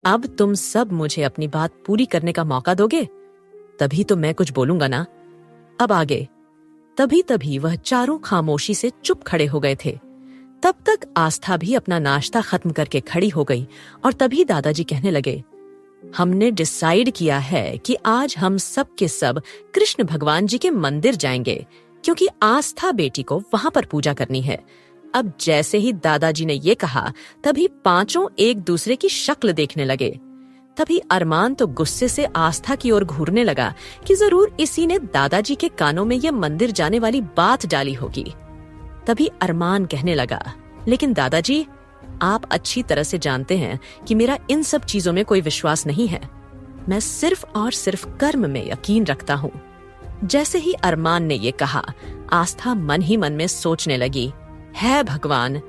अब तुम सब मुझे अपनी बात पूरी करने का मौका दोगे, तभी तो मैं कुछ बोलूंगा ना। अब आगे। तभी वह चारों खामोशी से चुप खड़े हो गए थे। तब तक आस्था भी अपना नाश्ता खत्म करके खड़ी हो गई और तभी दादाजी कहने लगे, हमने डिसाइड किया है कि आज हम सब के सब कृष्ण भगवान जी के मंदिर जाएंगे, क्योंकि आस्था बेटी को वहां पर पूजा करनी है। अब जैसे ही दादाजी ने ये कहा, तभी पांचों एक दूसरे की शक्ल देखने लगे। तभी अरमान तो गुस्से से आस्था की ओर घूरने लगा कि जरूर इसी ने दादाजी के कानों में ये मंदिर जाने वाली बात डाली होगी। तभी अरमान कहने लगा, लेकिन दादाजी, आप अच्छी तरह से जानते हैं कि मेरा इन सब चीजों में कोई विश्वास नहीं है। मैं सिर्फ और सिर्फ कर्म में यकीन रखता हूँ। जैसे ही अरमान ने ये कहा, आस्था मन ही मन में सोचने लगी, है भगवान,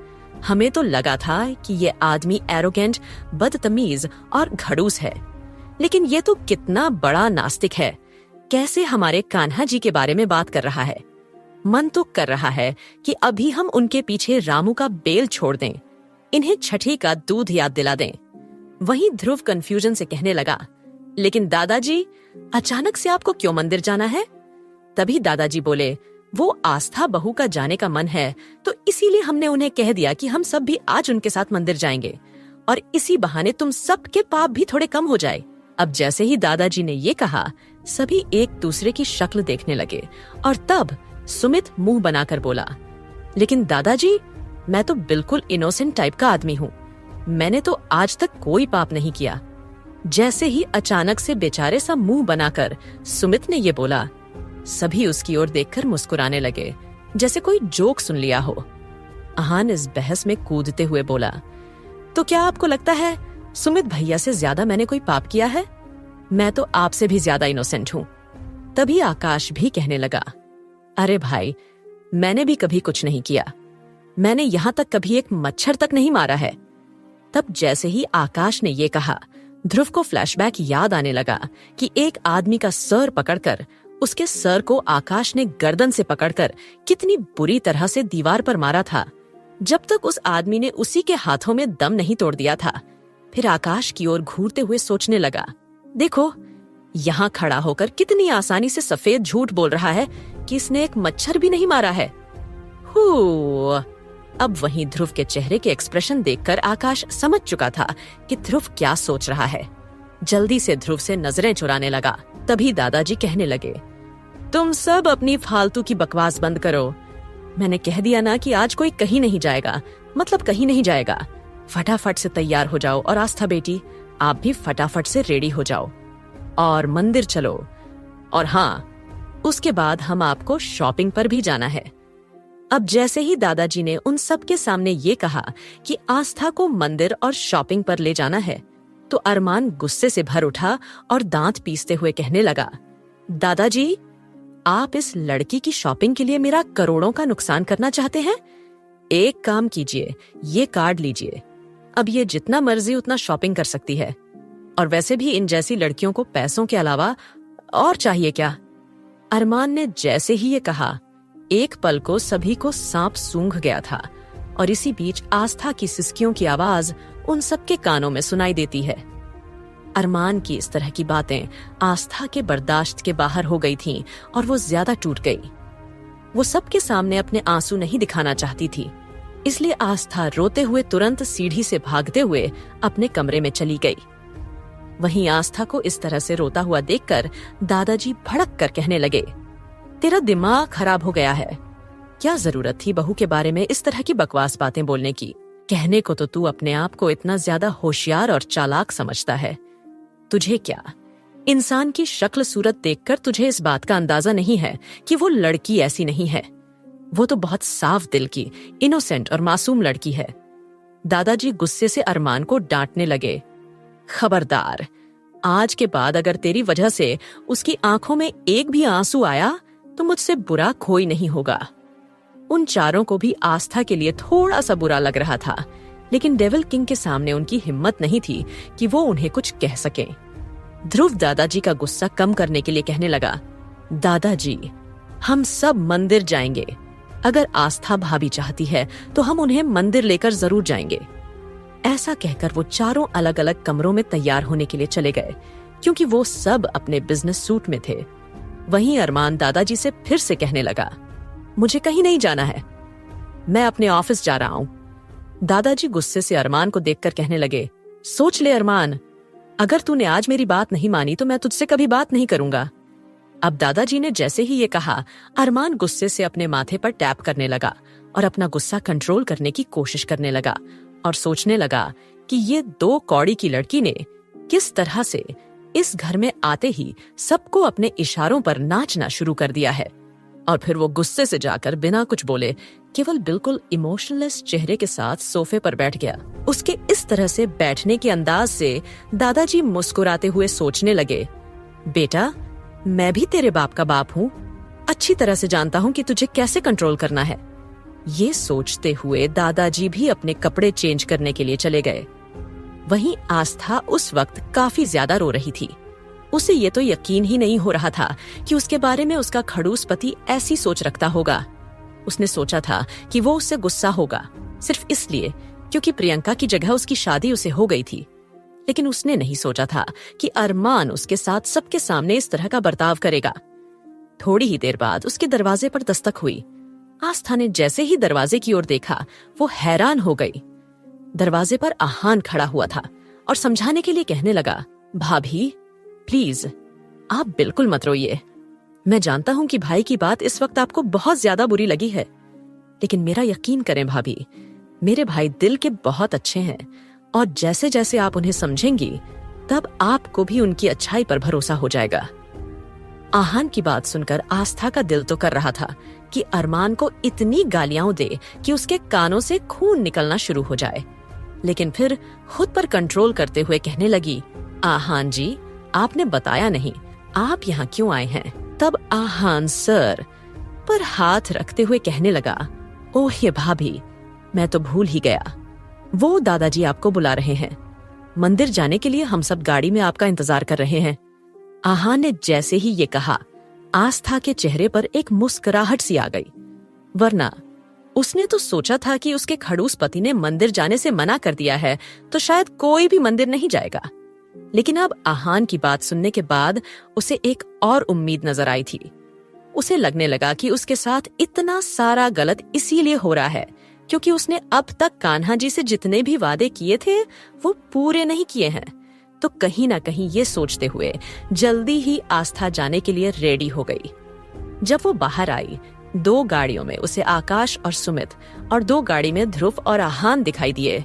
हमें तो लगा था कि ये आदमी एरोगेंट, बदतमीज और खड़ूस है, लेकिन ये तो कितना बड़ा नास्तिक है। कैसे हमारे कान्हा जी के बारे में बात कर रहा है। मन तो कर रहा है कि अभी हम उनके पीछे रामू का बेल छोड़ दें, इन्हें छठी का दूध याद दिला दें। वहीं ध्रुव कंफ्यूजन से कहने लगा, लेकिन दादाजी, अचानक से आपको क्यों मंदिर जाना है? तभी दादाजी बोले, वो आस्था बहू का जाने का मन है, तो इसीलिए हमने उन्हें कह दिया कि हम सब भी आज उनके साथ मंदिर जाएंगे और इसी बहाने तुम सब के पाप भी थोड़े कम हो जाए। अब जैसे ही दादाजी ने ये कहा, सभी एक दूसरे की शक्ल देखने लगे और तब सुमित मुंह बनाकर बोला, लेकिन दादाजी, मैं तो बिल्कुल इनोसेंट टाइप का आदमी हूँ। मैंने तो आज तक कोई पाप नहीं किया। जैसे ही अचानक से बेचारे सा मुंह बनाकर सुमित ने ये बोला, सभी उसकी ओर देखकर मुस्कुराने लगे, जैसे कोई जोक सुन लिया हो। अहान इस बहस में कूदते हुए बोला, तो क्या आपको लगता है सुमित भैया से ज्यादा मैंने कोई पाप किया है? मैं तो आपसे भी ज्यादा इनोसेंट हूँ। तभी आकाश भी कहने लगा, अरे भाई, मैंने भी कभी कुछ नहीं किया। मैंने यहां तक कभी एक मच्छर तक नहीं मारा है। तब जैसे ही आकाश ने ये कहा, ध्रुव को फ्लैशबैक याद आने लगा कि एक आदमी का सर पकड़कर उसके सर को आकाश ने गर्दन से पकड़कर कितनी बुरी तरह से दीवार पर मारा था, जब तक उस आदमी ने उसी के हाथों में दम नहीं तोड़ दिया था। फिर आकाश की ओर घूरते हुए सोचने लगा, देखो, यहाँ खड़ा होकर कितनी आसानी से सफेद झूठ बोल रहा है कि इसने एक मच्छर भी नहीं मारा है। अब वहीं ध्रुव के चेहरे के एक्सप्रेशन देखकर आकाश समझ चुका था कि ध्रुव क्या सोच रहा है। जल्दी से ध्रुव से नजरें चुराने लगा। तभी दादाजी कहने लगे, तुम सब अपनी फालतू की बकवास बंद करो। मैंने कह दिया ना कि आज कोई कहीं नहीं जाएगा, मतलब कहीं नहीं जाएगा। फटाफट से तैयार हो जाओ और आस्था बेटी, आप भी फटाफट से रेडी हो जाओ और मंदिर चलो। और हाँ, उसके बाद हम आपको शॉपिंग पर भी जाना है। अब जैसे ही दादाजी ने उन सब के सामने ये कहा कि आस्था को मंदिर और शॉपिंग पर ले जाना है, तो अरमान गुस्से से भर उठा और दांत पीसते हुए कहने लगा, दादाजी, आप इस लड़की की शॉपिंग के लिए मेरा करोड़ों का नुकसान करना चाहते हैं? एक काम कीजिए, ये कार्ड लीजिए। अब ये जितना मर्जी उतना शॉपिंग कर सकती है, और वैसे भी इन जैसी लड़कियों को पैसों के अलावा और चाहिए क्या? अरमान ने जैसे ही ये कहा, एक पल को सभी को सांप सूंघ गया था और इसी बीच आस्था की सिसकियों की आवाज उन सबके कानों में सुनाई देती है। अरमान की इस तरह की बातें आस्था के बर्दाश्त के बाहर हो गई थीं और वो ज्यादा टूट गई। वो सबके सामने अपने आंसू नहीं दिखाना चाहती थी, इसलिए आस्था रोते हुए तुरंत सीढ़ी से भागते हुए अपने कमरे में चली गई। वहीं आस्था को इस तरह से रोता हुआ देखकर दादाजी भड़क कर कहने लगे, तेरा दिमाग खराब हो गया है। क्या जरूरत थी बहू के बारे में इस तरह की बकवास बातें बोलने की? कहने को तो तू अपने आप को इतना ज्यादा होशियार और चालाक समझता है। तुझे क्या, इंसान की शक्ल सूरत देखकर तुझे इस बात का अंदाजा नहीं है कि वो लड़की ऐसी नहीं है? वो तो बहुत साफ दिल की, इनोसेंट और मासूम लड़की है। दादाजी गुस्से से अरमान को डांटने लगे, खबरदार, आज के बाद अगर तेरी वजह से उसकी आंखों में एक भी आंसू आया तो मुझसे बुरा कोई नहीं होगा। उन चारों को भी आस्था के लिए थोड़ा सा बुरा लग रहा था, लेकिन डेविल किंग के सामने उनकी हिम्मत नहीं थी कि वो उन्हें कुछ कह सके। ध्रुव दादाजी का गुस्सा कम करने के लिए कहने लगा, दादाजी, हम सब मंदिर जाएंगे। अगर आस्था भाभी चाहती है तो हम उन्हें मंदिर लेकर जरूर जाएंगे। ऐसा कहकर वो चारों अलग अलग कमरों में तैयार होने के लिए चले गए, क्योंकि वो सब अपने बिजनेस सूट में थे। वहीं अरमान दादाजी से फिर से कहने लगा, मुझे कहीं नहीं जाना है, मैं अपने ऑफिस जा रहा हूं। दादाजी गुस्से से अरमान को देखकर कहने लगे, सोच ले अरमान, अगर तूने आज मेरी बात नहीं मानी तो मैं तुझसे कभी बात नहीं करूंगा। अब दादाजी ने जैसे ही ये कहा, अरमान गुस्से से अपने माथे पर टैप करने लगा और अपना गुस्सा कंट्रोल करने की कोशिश करने लगा और सोचने लगा कि ये 2 कौड़ी की लड़की ने किस तरह से इस घर में आते ही सबको अपने इशारों पर नाचना शुरू कर दिया है। और फिर वो गुस्से से जाकर बिना कुछ बोले केवल बिल्कुल इमोशनलेस चेहरे के साथ सोफे पर बैठ गया। उसके इस तरह से बैठने के अंदाज से दादाजी मुस्कुराते हुए सोचने लगे, बेटा, मैं भी तेरे बाप का बाप हूँ, अच्छी तरह से जानता हूँ कि तुझे कैसे कंट्रोल करना है। ये सोचते हुए दादाजी भी अपने कपड़े चेंज करने के लिए चले गए। वहीं आस्था उस वक्त काफी ज्यादा रो रही थी। उसे ये तो यकीन ही नहीं हो रहा था कि उसके बारे में उसका खड़ूस पति ऐसी सोच रखता होगा। उसने सोचा था कि वो उससे गुस्सा होगा सिर्फ इसलिए क्योंकि प्रियंका की जगह उसकी शादी उसे हो गई थी, लेकिन उसने नहीं सोचा था कि अरमान उसके साथ सबके सामने इस तरह का बर्ताव करेगा। थोड़ी ही देर बाद उसके दरवाजे पर दस्तक हुई। आस्था ने जैसे ही दरवाजे की ओर देखा, वो हैरान हो गई। दरवाजे पर आहान खड़ा हुआ था और समझाने के लिए कहने लगा, भाभी प्लीज आप बिल्कुल मत रोइए। मैं जानता हूं कि भाई की बात इस वक्त आपको बहुत ज्यादा बुरी लगी है, लेकिन मेरा यकीन करें भाभी, मेरे भाई दिल के बहुत अच्छे हैं और जैसे जैसे आप उन्हें समझेंगी तब आपको भी उनकी अच्छाई पर भरोसा हो जाएगा। आहान की बात सुनकर आस्था का दिल तो कर रहा था कि अरमान को इतनी गालियां दे कि उसके कानों से खून निकलना शुरू हो जाए, लेकिन फिर खुद पर कंट्रोल करते हुए कहने लगी, आहान जी, आपने बताया नहीं आप यहाँ क्यों आए हैं। तब आहान सर पर हाथ रखते हुए कहने लगा, ओह ये भाभी, मैं तो भूल ही गया, वो दादाजी आपको बुला रहे हैं, मंदिर जाने के लिए हम सब गाड़ी में आपका इंतजार कर रहे हैं। आहान ने जैसे ही ये कहा, आस्था के चेहरे पर एक मुस्कुराहट सी आ गई, वरना उसने तो सोचा था कि उसके खड़ूस पति ने मंदिर जाने से मना कर दिया है तो शायद कोई भी मंदिर नहीं जाएगा। लेकिन अब आहान की बात सुनने के बाद उसे एक और उम्मीद नजर आई थी। उसे लगने लगा कि उसके साथ इतना सारा गलत इसीलिए हो रहा है क्योंकि उसने अब तक कान्हा जी से जितने भी वादे किए थे वो पूरे नहीं किए हैं। तो कहीं ना कहीं ये सोचते हुए जल्दी ही आस्था जाने के लिए रेडी हो गई। जब वो बाहर आई, 2 गाड़ियों में उसे आकाश और सुमित और 2 गाड़ी में ध्रुव और आहान दिखाई दिए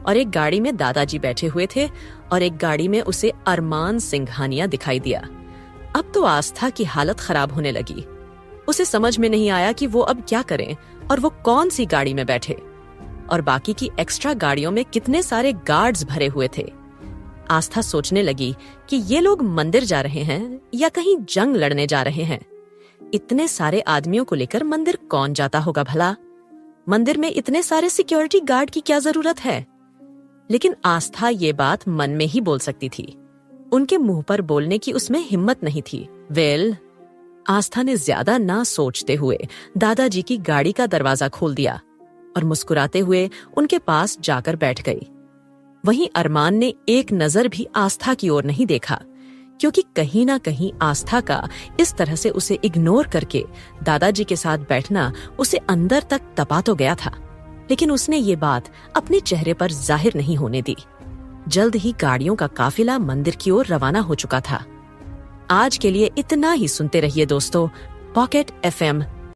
और एक गाड़ी में दादाजी बैठे हुए थे और एक गाड़ी में उसे अरमान सिंघानिया दिखाई दिया। अब तो आस्था की हालत खराब होने लगी। उसे समझ में नहीं आया कि वो अब क्या करें और वो कौन सी गाड़ी में बैठे और बाकी की एक्स्ट्रा गाड़ियों में कितने सारे गार्ड्स भरे हुए थे। आस्था सोचने लगी कि ये लोग मंदिर जा रहे हैं या कहीं जंग लड़ने जा रहे हैं। इतने सारे आदमियों को लेकर मंदिर कौन जाता होगा भला? मंदिर में इतने सारे सिक्योरिटी गार्ड की क्या जरूरत है? लेकिन आस्था ये बात मन में ही बोल सकती थी, उनके मुंह पर बोलने की उसमें हिम्मत नहीं थी। आस्था ने ज्यादा ना सोचते हुए दादाजी की गाड़ी का दरवाजा खोल दिया और मुस्कुराते हुए उनके पास जाकर बैठ गई। वहीं अरमान ने एक नजर भी आस्था की ओर नहीं देखा क्योंकि कहीं ना कहीं आस्था का इस तरह से उसे इग्नोर करके दादाजी के साथ बैठना उसे अंदर तक तपा तो गया था, लेकिन उसने ये बात अपने चेहरे पर जाहिर नहीं होने दी। जल्द ही गाड़ियों का काफिला मंदिर की ओर रवाना हो चुका था। आज के लिए इतना ही सुनते रहिए दोस्तों पॉकेट FM